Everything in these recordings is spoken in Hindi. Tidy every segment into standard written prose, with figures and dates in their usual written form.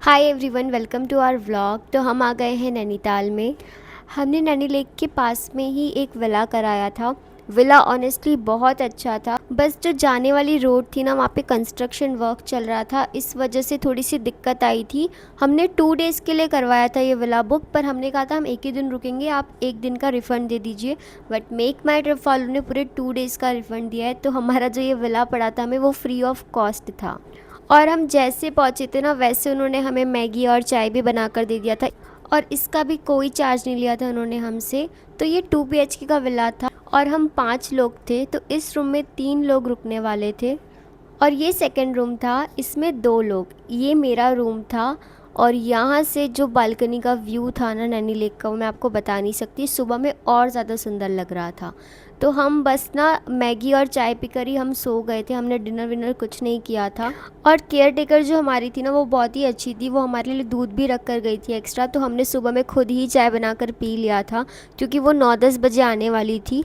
Hi everyone, welcome to our vlog. तो हम आ गए हैं नैनीताल में। हमने नैनी लेक के पास में ही एक विला कराया था। विला ऑनेस्टली बहुत अच्छा था, बस जो जाने वाली रोड थी ना, वहाँ पे कंस्ट्रक्शन वर्क चल रहा था, इस वजह से थोड़ी सी दिक्कत आई थी। हमने 2 डेज़ के लिए करवाया था ये विला बुक, पर हमने कहा था हम एक ही दिन रुकेंगे, आप एक दिन का रिफ़ंड दे दीजिए। बट मेक माई ट्रिप वालों ने पूरे 2 डेज़ का रिफ़ंड दिया है, तो हमारा जो ये विला पड़ा था हमें, वो फ्री ऑफ कॉस्ट था। और हम जैसे पहुँचे थे ना, वैसे उन्होंने हमें मैगी और चाय भी बना कर दे दिया था, और इसका भी कोई चार्ज नहीं लिया था उन्होंने हमसे। तो ये 2 BHK का विला था और हम 5 लोग थे, तो इस रूम में 3 लोग रुकने वाले थे। और ये सेकंड रूम था, इसमें 2 लोग। ये मेरा रूम था, और यहाँ से जो बालकनी का व्यू था ना नैनी लेक का, वो मैं आपको बता नहीं सकती। सुबह में और ज़्यादा सुंदर लग रहा था। तो हम बस ना मैगी और चाय पीकर ही हम सो गए थे, हमने डिनर विनर कुछ नहीं किया था। और केयर टेकर जो हमारी थी ना, वो बहुत ही अच्छी थी, वो हमारे लिए दूध भी रख कर गई थी एक्स्ट्रा। तो हमने सुबह में खुद ही चाय बनाकर पी लिया था, क्योंकि वो 9-10 बजे आने वाली थी।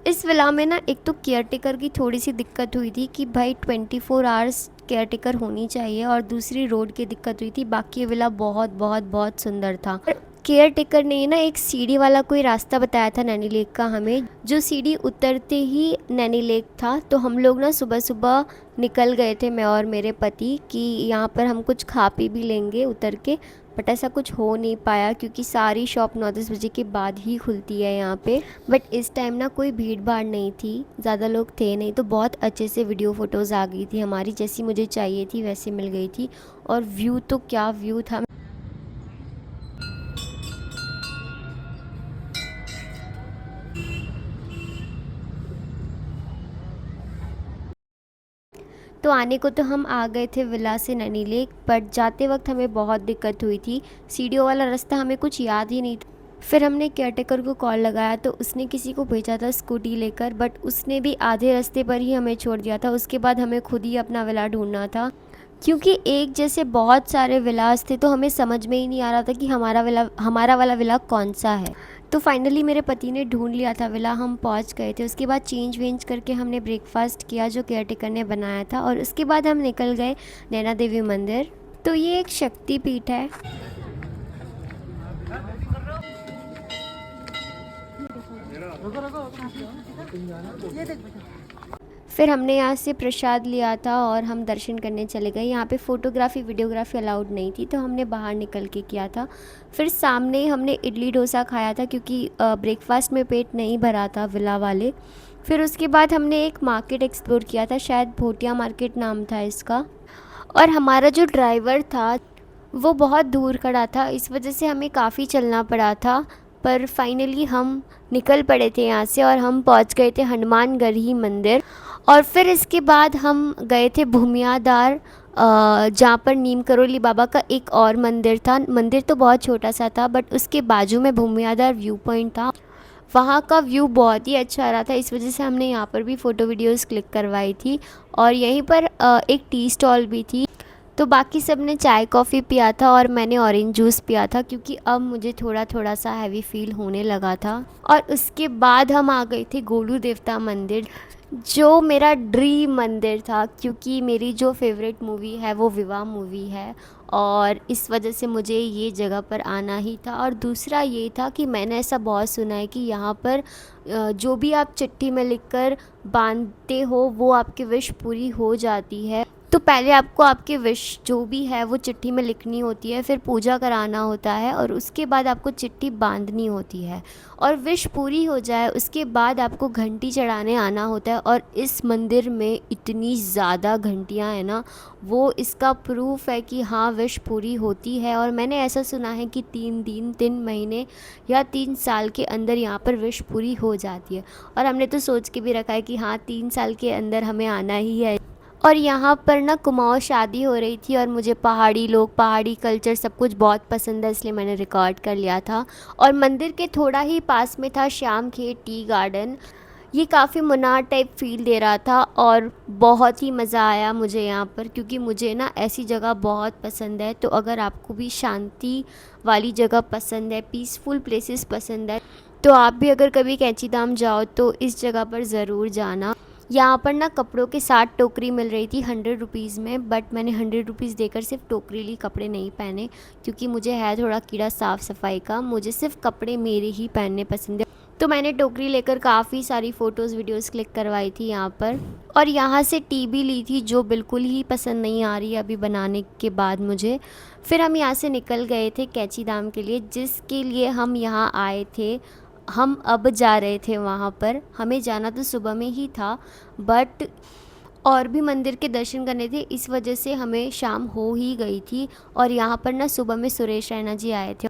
इस विला में ना एक तो केयर टेकर की थोड़ी सी दिक्कत हुई थी कि भाई 24 आवर्स केयर टेकर होनी चाहिए, और दूसरी रोड की दिक्कत हुई थी। बाकी ये विला बहुत बहुत बहुत सुंदर था। केयर टेकर ने ना एक सीढ़ी वाला कोई रास्ता बताया था नैनी लेक का हमें, जो सीढ़ी उतरते ही नैनी लेक था। तो हम लोग ना सुबह सुबह निकल गए थे, मैं और मेरे पति, कि यहाँ पर हम कुछ खा पी भी लेंगे उतर के। बट ऐसा कुछ हो नहीं पाया, क्योंकि सारी शॉप 9-10 बजे के बाद ही खुलती है यहाँ पे। बट इस टाइम ना कोई भीड़ भाड़ नहीं थी, ज़्यादा लोग थे नहीं, तो बहुत अच्छे से वीडियो फ़ोटोज़ आ गई थी हमारी, जैसी मुझे चाहिए थी वैसी मिल गई थी। और व्यू तो क्या व्यू था। तो आने को तो हम आ गए थे विला से नैनी लेक, बट जाते वक्त हमें बहुत दिक्कत हुई थी। सीढ़ियों वाला रास्ता हमें कुछ याद ही नहीं था। फिर हमने केयरटेकर को कॉल लगाया, तो उसने किसी को भेजा था स्कूटी लेकर, बट उसने भी आधे रास्ते पर ही हमें छोड़ दिया था। उसके बाद हमें खुद ही अपना विला ढूंढना था, क्योंकि एक जैसे बहुत सारे विलास थे, तो हमें समझ में ही नहीं आ रहा था कि हमारा वाला विला कौन सा है। तो फाइनली मेरे पति ने ढूंढ लिया था विला, हम पहुंच गए थे। उसके बाद चेंज वेंज करके हमने ब्रेकफास्ट किया जो केयरटेकर ने बनाया था, और उसके बाद हम निकल गए नैना देवी मंदिर। तो ये एक शक्ति पीठ है। फिर हमने यहाँ से प्रसाद लिया था और हम दर्शन करने चले गए। यहाँ पे फ़ोटोग्राफी वीडियोग्राफी अलाउड नहीं थी, तो हमने बाहर निकल के किया था। फिर सामने हमने इडली डोसा खाया था, क्योंकि ब्रेकफास्ट में पेट नहीं भरा था विला वाले। फिर उसके बाद हमने एक मार्केट एक्सप्लोर किया था, शायद भोटिया मार्केट नाम था इसका। और हमारा जो ड्राइवर था वो बहुत दूर खड़ा था, इस वजह से हमें काफ़ी चलना पड़ा था। पर फाइनली हम निकल पड़े थे यहाँ से, और हम पहुँच गए थे हनुमानगढ़ी मंदिर। और फिर इसके बाद हम गए थे भूमियादार, जहाँ पर नीम करोली बाबा का एक और मंदिर था। मंदिर तो बहुत छोटा सा था, बट उसके बाजू में भूमियादार व्यू पॉइंट था। वहाँ का व्यू बहुत ही अच्छा आ रहा था, इस वजह से हमने यहाँ पर भी फ़ोटो वीडियोज़ क्लिक करवाई थी। और यहीं पर एक टी स्टॉल भी थी। तो बाकी सब ने चाय कॉफ़ी पिया था, और मैंने ऑरेंज जूस पिया था, क्योंकि अब मुझे थोड़ा थोड़ा सा हैवी फील होने लगा था। और उसके बाद हम आ गए थे गोलू देवता मंदिर, जो मेरा ड्रीम मंदिर था, क्योंकि मेरी जो फेवरेट मूवी है वो विवाह मूवी है, और इस वजह से मुझे ये जगह पर आना ही था। और दूसरा ये था कि मैंने ऐसा बहुत सुना है कि यहाँ पर जो भी आप चिट्ठी में लिखकर बांधते हो, वो आपकी विश पूरी हो जाती है। तो पहले आपको आपकी विश जो भी है वो चिट्ठी में लिखनी होती है, फिर पूजा कराना होता है, और उसके बाद आपको चिट्ठी बांधनी होती है। और विश पूरी हो जाए उसके बाद आपको घंटी चढ़ाने आना होता है। और इस मंदिर में इतनी ज़्यादा घंटियाँ हैं ना, वो इसका प्रूफ है कि हाँ विश पूरी होती है। और मैंने ऐसा सुना है कि 3 दिन 3 महीने या 3 साल के अंदर यहाँ पर विश पूरी हो जाती है। और हमने तो सोच के भी रखा है कि हाँ 3 साल के अंदर हमें आना ही है। और यहाँ पर ना कुमाऊँ शादी हो रही थी, और मुझे पहाड़ी लोग, पहाड़ी कल्चर सब कुछ बहुत पसंद है, इसलिए मैंने रिकॉर्ड कर लिया था। और मंदिर के थोड़ा ही पास में था श्याम खेत टी गार्डन। ये काफ़ी मुनार टाइप फील दे रहा था, और बहुत ही मज़ा आया मुझे यहाँ पर, क्योंकि मुझे ना ऐसी जगह बहुत पसंद है। तो अगर आपको भी शांति वाली जगह पसंद है, पीसफुल प्लेसेस पसंद है, तो आप भी अगर कभी कैंची धाम जाओ तो इस जगह पर ज़रूर जाना। यहाँ पर ना कपड़ों के साथ टोकरी मिल रही थी 100 रुपीज़ में, बट मैंने 100 रुपीज़ देकर सिर्फ टोकरी ली, कपड़े नहीं पहने, क्योंकि मुझे है थोड़ा कीड़ा साफ़ सफाई का, मुझे सिर्फ कपड़े मेरे ही पहनने पसंद है। तो मैंने टोकरी लेकर काफ़ी सारी फ़ोटोज़ वीडियोज़ क्लिक करवाई थी यहाँ पर, और यहाँ से टी भी ली थी जो बिल्कुल ही पसंद नहीं आ रही अभी बनाने के बाद मुझे। फिर हम यहाँ से निकल गए थे कैंची धाम के लिए, जिसके लिए हम यहाँ आए थे। हम अब जा रहे थे वहाँ पर, हमें जाना तो सुबह में ही था, बट और भी मंदिर के दर्शन करने थे, इस वजह से हमें शाम हो ही गई थी। और यहाँ पर ना सुबह में सुरेश रैना जी आए थे,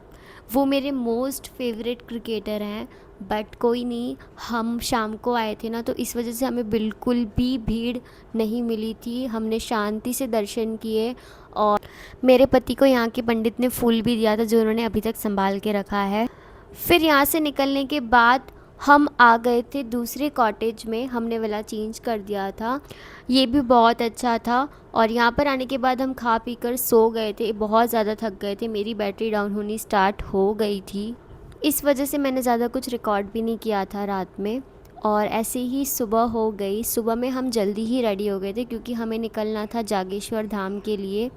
वो मेरे मोस्ट फेवरेट क्रिकेटर हैं, बट कोई नहीं, हम शाम को आए थे ना, तो इस वजह से हमें बिल्कुल भी भीड़ नहीं मिली थी, हमने शांति से दर्शन किए। और मेरे पति को यहाँ के पंडित ने फूल भी दिया था जो उन्होंने अभी तक संभाल के रखा है। फिर यहाँ से निकलने के बाद हम आ गए थे दूसरे कॉटेज में, हमने वाला चेंज कर दिया था, ये भी बहुत अच्छा था। और यहाँ पर आने के बाद हम खा पी कर सो गए थे, बहुत ज़्यादा थक गए थे, मेरी बैटरी डाउन होनी स्टार्ट हो गई थी, इस वजह से मैंने ज़्यादा कुछ रिकॉर्ड भी नहीं किया था रात में। और ऐसे ही सुबह हो गई, सुबह में हम जल्दी ही रेडी हो गए थे क्योंकि हमें निकलना था जागेश्वर धाम के लिए,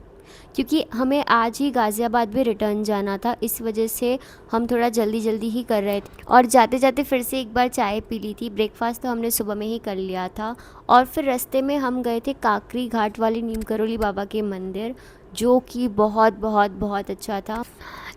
क्योंकि हमें आज ही गाज़ियाबाद भी रिटर्न जाना था, इस वजह से हम थोड़ा जल्दी जल्दी ही कर रहे थे। और जाते जाते फिर से एक बार चाय पी ली थी, ब्रेकफास्ट तो हमने सुबह में ही कर लिया था। और फिर रास्ते में हम गए थे काकरी घाट वाले नीम करोली बाबा के मंदिर, जो कि बहुत बहुत बहुत अच्छा था।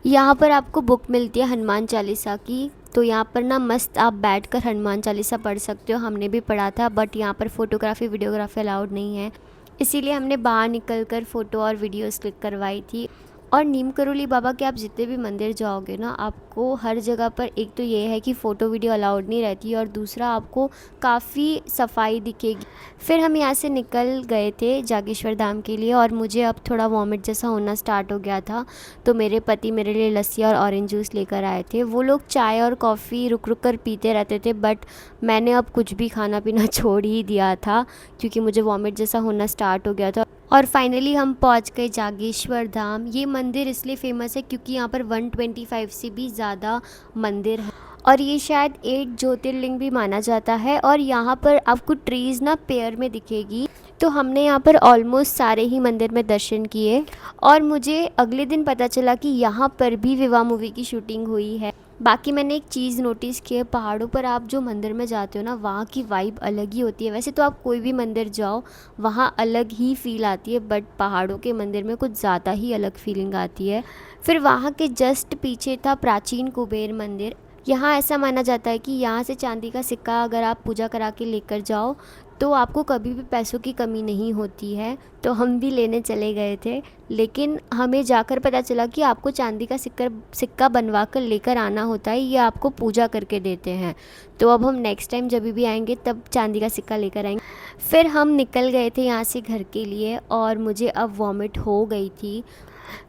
यहाँ पर आपको बुक मिलती है हनुमान चालीसा की, तो यहाँ पर ना मस्त आप बैठकर हनुमान चालीसा पढ़ सकते हो, हमने भी पढ़ा था, बट यहाँ पर फ़ोटोग्राफी वीडियोग्राफी अलाउड नहीं है, इसीलिए हमने बाहर निकलकर फ़ोटो और वीडियोस क्लिक करवाई थी। और नीम करोली बाबा के आप जितने भी मंदिर जाओगे ना, आपको हर जगह पर एक तो ये है कि फ़ोटो वीडियो अलाउड नहीं रहती, और दूसरा आपको काफ़ी सफाई दिखेगी। फिर हम यहाँ से निकल गए थे जागेश्वर धाम के लिए, और मुझे अब थोड़ा वॉमिट जैसा होना स्टार्ट हो गया था, तो मेरे पति मेरे लिए लस्सी और ऑरेंज जूस लेकर आए थे। वो लोग चाय और कॉफ़ी रुक रुक कर पीते रहते थे, बट मैंने अब कुछ भी खाना पीना छोड़ ही दिया था क्योंकि मुझे वॉमिट जैसा होना स्टार्ट हो गया था। और फाइनली हम पहुंच गए जागेश्वर धाम। ये मंदिर इसलिए फेमस है क्योंकि यहाँ पर 125 से भी ज़्यादा मंदिर है, और ये शायद 8 ज्योतिर्लिंग भी माना जाता है। और यहाँ पर आपको ट्रीज़ ना पेयर में दिखेगी, तो हमने यहाँ पर ऑलमोस्ट सारे ही मंदिर में दर्शन किए। और मुझे अगले दिन पता चला कि यहाँ पर भी विवाह मूवी की शूटिंग हुई है। बाकी मैंने एक चीज़ नोटिस की है, पहाड़ों पर आप जो मंदिर में जाते हो ना, वहाँ की वाइब अलग ही होती है। वैसे तो आप कोई भी मंदिर जाओ वहाँ अलग ही फ़ील आती है, बट पहाड़ों के मंदिर में कुछ ज़्यादा ही अलग फीलिंग आती है। फिर वहाँ के जस्ट पीछे था प्राचीन कुबेर मंदिर। यहाँ ऐसा माना जाता है कि यहाँ से चांदी का सिक्का अगर आप पूजा करा के लेकर जाओ तो आपको कभी भी पैसों की कमी नहीं होती है। तो हम भी लेने चले गए थे, लेकिन हमें जाकर पता चला कि आपको चांदी का सिक्का बनवा कर लेकर आना होता है, ये आपको पूजा करके देते हैं। तो अब हम नेक्स्ट टाइम जब भी आएंगे तब चांदी का सिक्का लेकर आएंगे। फिर हम निकल गए थे यहाँ से घर के लिए, और मुझे अब वॉमिट हो गई थी।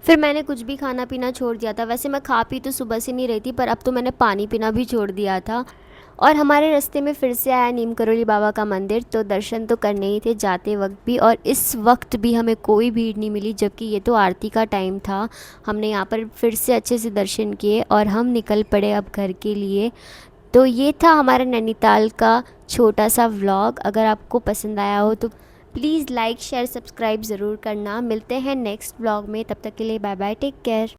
फिर मैंने कुछ भी खाना पीना छोड़ दिया था। वैसे मैं खा पी तो सुबह से नहीं रही थी, पर अब तो मैंने पानी पीना भी छोड़ दिया था। और हमारे रास्ते में फिर से आया नीम करोली बाबा का मंदिर, तो दर्शन तो करने ही थे जाते वक्त भी, और इस वक्त भी हमें कोई भीड़ नहीं मिली, जबकि ये तो आरती का टाइम था। हमने यहाँ पर फिर से अच्छे से दर्शन किए और हम निकल पड़े अब घर के लिए। तो ये था हमारा नैनीताल का छोटा सा व्लॉग। अगर आपको पसंद आया हो तो प्लीज़ लाइक शेयर सब्सक्राइब ज़रूर करना। मिलते हैं नेक्स्ट व्लॉग में, तब तक के लिए बाय बाय, टेक केयर।